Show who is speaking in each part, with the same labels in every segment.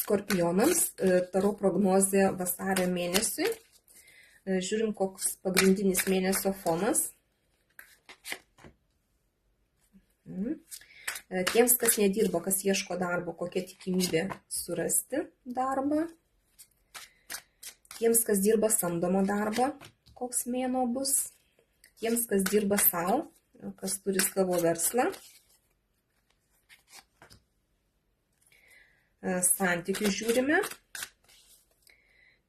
Speaker 1: Skorpionams taro prognozė vasario mėnesiui. Žiūrim, koks pagrindinis mėnesio fonas. Tiems, kas nedirba, kas ieško darbo, kokia tikimybė surasti darbą. Tiems, kas dirba samdomą darbą, koks mėnuo bus. Tiems, kas dirba savo, kas turi savo verslą. Santykius žiūrime.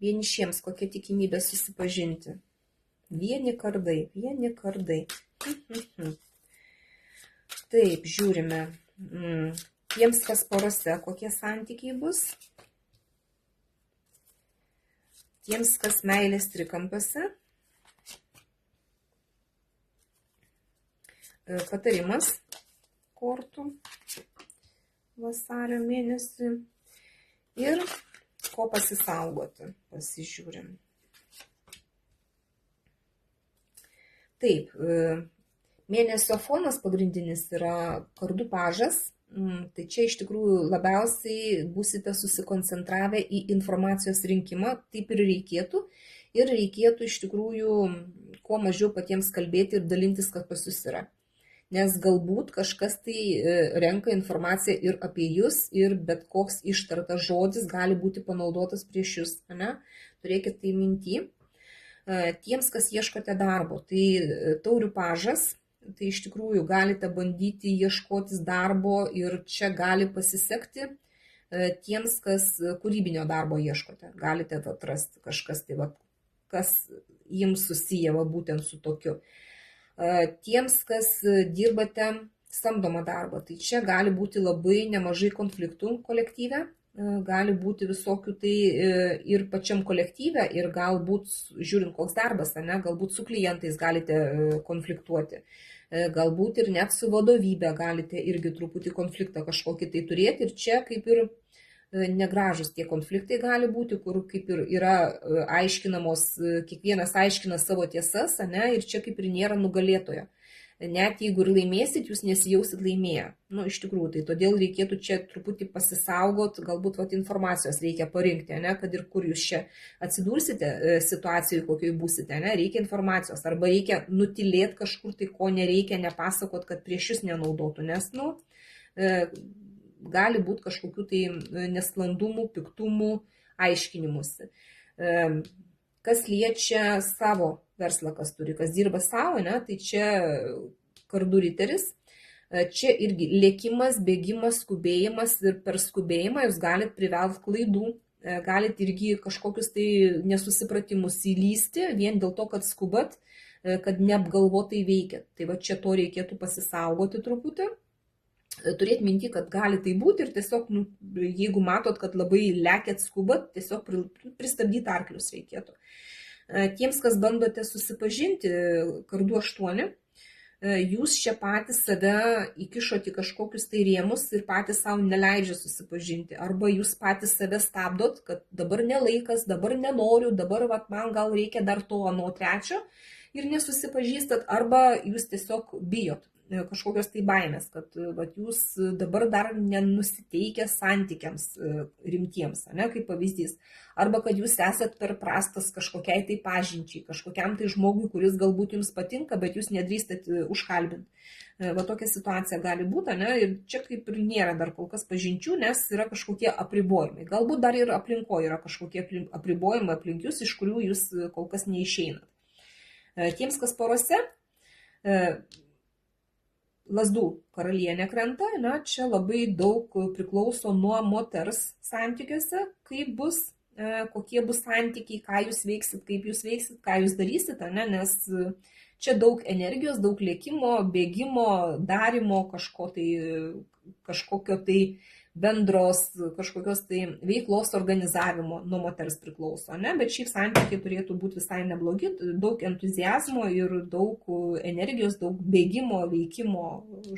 Speaker 1: Vienišiems kokia tikimybė susipažinti. Vieni kardai. Taip, žiūrime. Tiems, kas porose, kokie santykiai bus. Tiems, kas meilės trikampiuose. Patarimas kortų vasario mėnesį. Ir ko pasisaugoti, pasižiūrim. Taip, mėnesio fonas pagrindinis yra kardų pažas. Tai čia iš tikrųjų labiausiai būsite susikoncentravę į informacijos rinkimą, taip ir reikėtų. Ir reikėtų iš tikrųjų kuo mažiau patiems kalbėti ir dalintis, kas pas jūs yra. Nes galbūt kažkas tai renka informaciją ir apie jūs, ir bet koks ištartas žodis gali būti panaudotas prieš jūs. Ne? Turėkite tai minty. Tiems, kas ieškote darbo, tai taurių pažas, tai iš tikrųjų galite bandyti ieškotis darbo ir čia gali pasisekti. Tiems, kas kūrybinio darbo ieškote, galite atrasti kažkas, tai, kas jums susiję būtent su tokiu. Tiems, kas dirbate samdomą darbą, tai čia gali būti labai nemažai konfliktų kolektyve, gali būti visokių tai ir pačiam kolektyve, ir galbūt, žiūrint koks darbas, ne, galbūt su klientais galite konfliktuoti, galbūt ir net su vadovybė galite irgi truputį konfliktą kažkokį tai turėti, ir čia kaip ir negražus tie konfliktai gali būti, kur kaip ir yra aiškinamos, kiekvienas aiškina savo tiesas, ne, ir čia kaip ir nėra nugalėtojo. Net jeigu ir laimėsit, jūs nesijausit laimėję. Iš tikrųjų, tai todėl reikėtų čia truputį pasisaugot, galbūt informacijos reikia parinkti, ne, kad ir kur jūs čia atsidursite situacijoje, kokioj būsite, ne, reikia informacijos, arba reikia nutilėti kažkur tai, ko nereikia, nepasakot, kad prieš jūs nenaudotų, nes, gali būti kažkokių tai nesklandumų, piktumų, aiškinimusi. Kas liečia savo verslą, kas turi, kas dirba savo, ne, tai čia kardų riteris. Čia irgi lėkimas, bėgimas, skubėjimas, ir per skubėjimą jūs galite privelti klaidų, galite irgi kažkokius tai nesusipratimus įlysti, vien dėl to, kad skubat, kad neapgalvotai veikia. Tai čia to reikėtų pasisaugoti truputį. Turėti minti, kad gali tai būti, ir tiesiog, jeigu matot, kad labai lekėt skubat, tiesiog pristabdyti arklius reikėtų. Tiems, kas bandote susipažinti, kardų 8, jūs čia patys save įkišote į kažkokius tai rėmus ir patys savo neleidžia susipažinti. Arba jūs patys save stabdot, kad dabar nelaikas, dabar nenoriu, dabar man gal reikia dar to, ano, trečio, ir nesusipažįstat, arba jūs tiesiog bijot kažkokios tai baimės, kad jūs dabar dar nenusiteikę santykiams rimtiems, ne, kaip pavyzdys. Arba kad jūs esat per prastas kažkokiai tai pažinčiai, kažkokiam tai žmogui, kuris galbūt jums patinka, bet jūs nedrįstat užkalbinti. Tokia situacija gali būti, ne, ir čia kaip ir nėra dar kol kas pažinčių, nes yra kažkokie apribojimai. Galbūt dar ir aplinkoje yra kažkokie apribojimai aplink jūs, iš kurių jūs kol kas neišeinat. Tiems, kas porose, Lazdų karalienė krenta, čia labai daug priklauso nuo moters santykiuose, kaip bus, kokie bus santykiai, ką jūs veiksit, kaip jūs veiksit, ką jūs darysit, nes čia daug energijos, daug lėkimo, bėgimo, darimo, kažkokio tai bendros, kažkokios tai veiklos organizavimo nuo moters priklauso, bet šiaip santykiai turėtų būti visai neblogi, daug entuziazmo ir daug energijos, daug bėgimo, veikimo,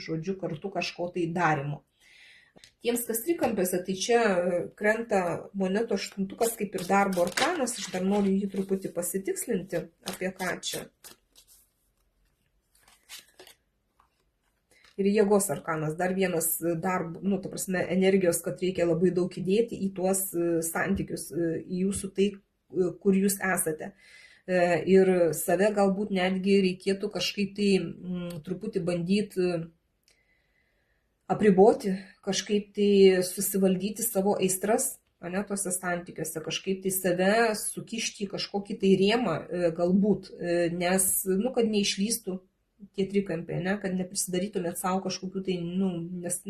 Speaker 1: žodžiu, kartu kažko tai darimo. Tiems, kas trikampiuose, tai čia krenta monetų 8 kaip ir darbo arkanas, aš dar noriu jį truputį pasitikslinti, apie ką čia. Ir jėgos arkanas, dar vienas darbo, ta prasme, energijos, kad reikia labai daug įdėti į tuos santykius, į jūsų tai, kur jūs esate. Ir save galbūt netgi reikėtų kažkaip tai truputį bandyti apriboti, kažkaip tai susivaldyti savo aistras, tuose santykiuose, kažkaip tai save sukišti į kažkokį tai rėmą galbūt, nes, kad neišlystų tie trikampiai, kad neprisidarytumėt savo kažkokių tai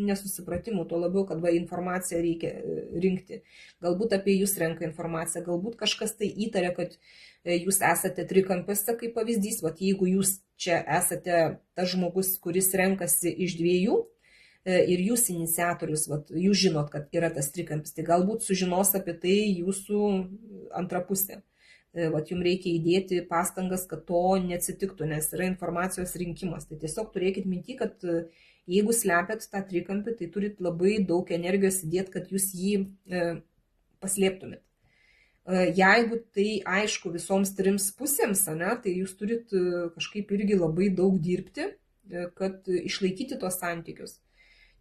Speaker 1: nesusipratimų, tuo labiau, kad informaciją reikia rinkti. Galbūt apie jūs renka informaciją, galbūt kažkas tai įtaria, kad jūs esate trikampiuose, kaip pavyzdys, jeigu jūs čia esate tas žmogus, kuris renkasi iš dviejų, ir jūs iniciatorius, jūs žinot, kad yra tas trikampis, tai galbūt sužinos apie tai jūsų antra pusė. Jums reikia įdėti pastangas, kad to neatsitiktų, nes yra informacijos rinkimas. Tai tiesiog turėkit minty, kad jeigu slepiat tą trikampį, tai turit labai daug energijos įdėti, kad jūs jį paslėptumėt. Jeigu tai aišku visoms trims pusėms, tai jūs turit kažkaip irgi labai daug dirbti, kad išlaikyti tos santykius.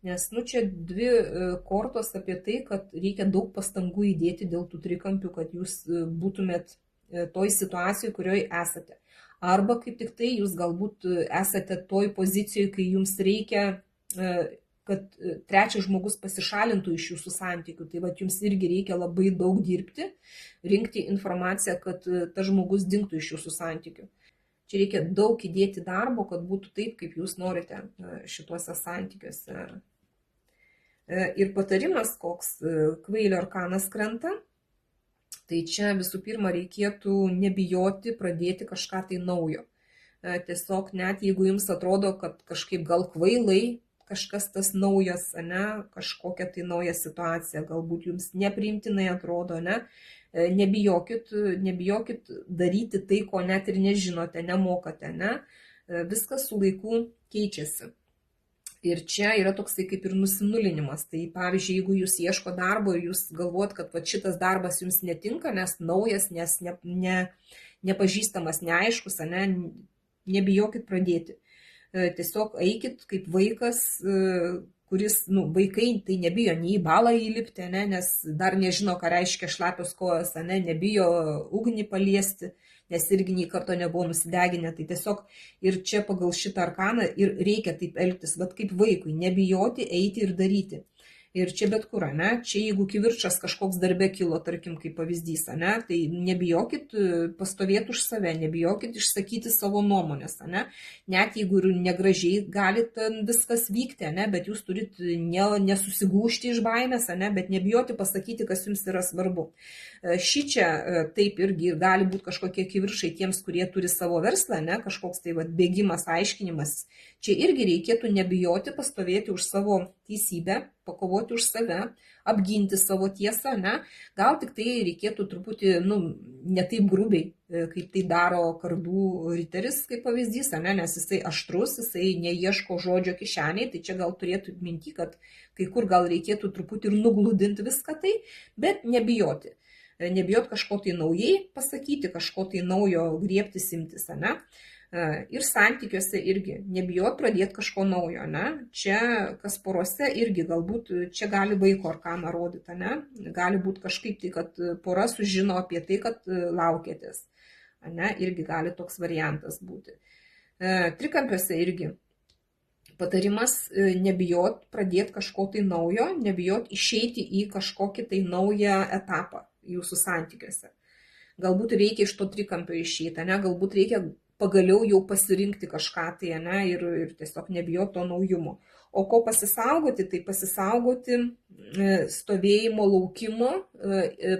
Speaker 1: Nes čia dvi kortos apie tai, kad reikia daug pastangų įdėti dėl tų trikampių, kad jūs būtumėt toj situacijoj, kurioje esate. Arba kaip tik tai jūs galbūt esate toj pozicijoje, kai jums reikia, kad trečias žmogus pasišalintų iš jūsų santykių. Tai jums irgi reikia labai daug dirbti, rinkti informaciją, kad tas žmogus dingtų iš jūsų santykių. Čia reikia daug įdėti darbo, kad būtų taip, kaip jūs norite šituose santykiuose. Ir patarimas, koks kvailio arkanas krenta, tai čia visų pirma reikėtų nebijoti pradėti kažką tai naujo. Tiesiog net jeigu jums atrodo, kad kažkaip gal kvailai kažkas tas naujas, kažkokia tai nauja situacija, galbūt jums nepriimtinai atrodo, nebijokit daryti tai, ko net ir nežinote, nemokate, viskas su laiku keičiasi. Ir čia yra toksai kaip ir nusinulinimas. Tai pavyzdžiui, jeigu jūs ieško darbo ir jūs galvot, kad šitas darbas jums netinka, nes naujas, nes nepažįstamas, neaiškus, nebijokit pradėti. Tiesiog eikit kaip vaikas, kuris, vaikai tai nebijo nei į balą įlipti, nes dar nežino, ką reiškia šlapios kojos, nebijo ugnį paliesti, nes irgi nei karto nebuvo nusideginę. Tai tiesiog ir čia pagal šitą arkaną ir reikia taip elgtis, kaip vaikui, nebijoti, eiti ir daryti. Ir čia bet kur, čia jeigu kivirčas kažkoks darbe kilo, tarkim, kaip pavyzdys, tai nebijokit pastovėti už save, nebijokit išsakyti savo nuomonės, net jeigu ir negražiai gali viskas vykti, bet jūs turit nesusigūžti iš baimės, bet nebijoti pasakyti, kas jums yra svarbu. Šičia taip irgi gali būti kažkokie kiviršai tiems, kurie turi savo verslą, kažkoks tai bėgimas, aiškinimas. Čia irgi reikėtų nebijoti pastovėti už savo teisybę, pakovoti už save, apginti savo tiesą, Gal tik tai reikėtų truputį, ne taip grubiai, kaip tai daro kardų riteris, kaip pavyzdys, nes jisai aštrus, jisai neieško žodžio kišeniai, tai čia gal turėtų minty, kad kai kur gal reikėtų truputį ir nugludinti viską tai, bet nebijoti. Nebijot kažko tai naujai pasakyti, kažko tai naujo griebtis imtis, Ir santykiuose irgi nebijot pradėti kažko naujo, Čia kas porose irgi galbūt čia gali vaiko arkaną rodyti, Gali būti kažkaip tai, kad pora sužino apie tai, kad laukėtės, Irgi gali toks variantas būti. Trikampiuose irgi patarimas nebijot pradėti kažko tai naujo, nebijot išeiti į kažkokį tai naują etapą jūsų santykiuose. Galbūt reikia iš to trikampio išeiti, galbūt reikia pagaliau jau pasirinkti kažką tai, ir tiesiog nebijoti to naujumo. O ko pasisaugoti, tai pasisaugoti stovėjimo laukimo,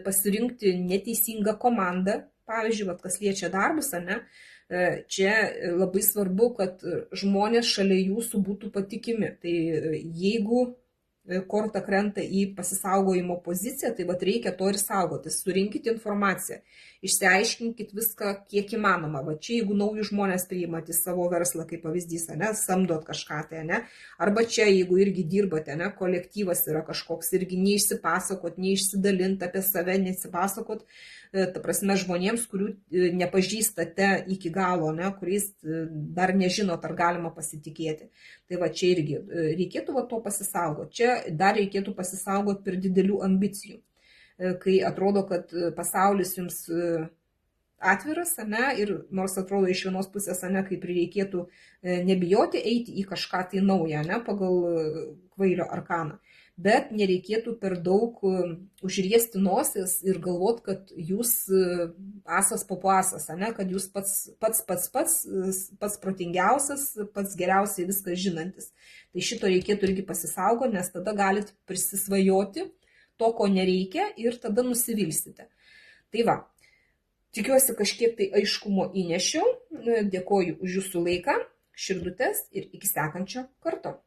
Speaker 1: pasirinkti neteisingą komandą, pavyzdžiui, kas liečia darbus, čia labai svarbu, kad žmonės šalia jūsų būtų patikimi. Tai jeigu korta krenta į pasisaugojimo poziciją, tai vat reikia to ir saugotis. Surinkit informaciją, išsiaiškinkit viską, kiek įmanoma. Va čia, jeigu naujus žmonės priimat į savo verslą, kaip pavyzdys, ne, samdot kažką tai, ne, arba čia, jeigu irgi dirbate, ne, kolektyvas yra kažkoks, irgi neišsipasakot, neišsidalint apie save, nesipasakot, ta prasme, žmonėms, kurių nepažįstate iki galo, ne, kuriais dar nežinot, ar galima pasitikėti. Tai va čia irgi reikėtų va to pasisaugoti. Čia dar reikėtų pasisaugoti per didelių ambicijų, kai atrodo, kad pasaulis jums atviras, ne, ir nors atrodo iš vienos pusės, ne, kaip reikėtų nebijoti eiti į kažką tai naują, ne, pagal kvailio arkaną. Bet nereikėtų per daug užriesti nosis ir galvot, kad jūs asas popuasas, ne, kad jūs pats protingiausias, pats geriausiai viską žinantis. Tai šito reikėtų irgi pasisaugoti, nes tada galit prisisvajoti to, ko nereikia, ir tada nusivilsite. Tai va, tikiuosi kažkiek tai aiškumo įnešiau, dėkoju už jūsų laiką, širdutes ir iki sekančio karto.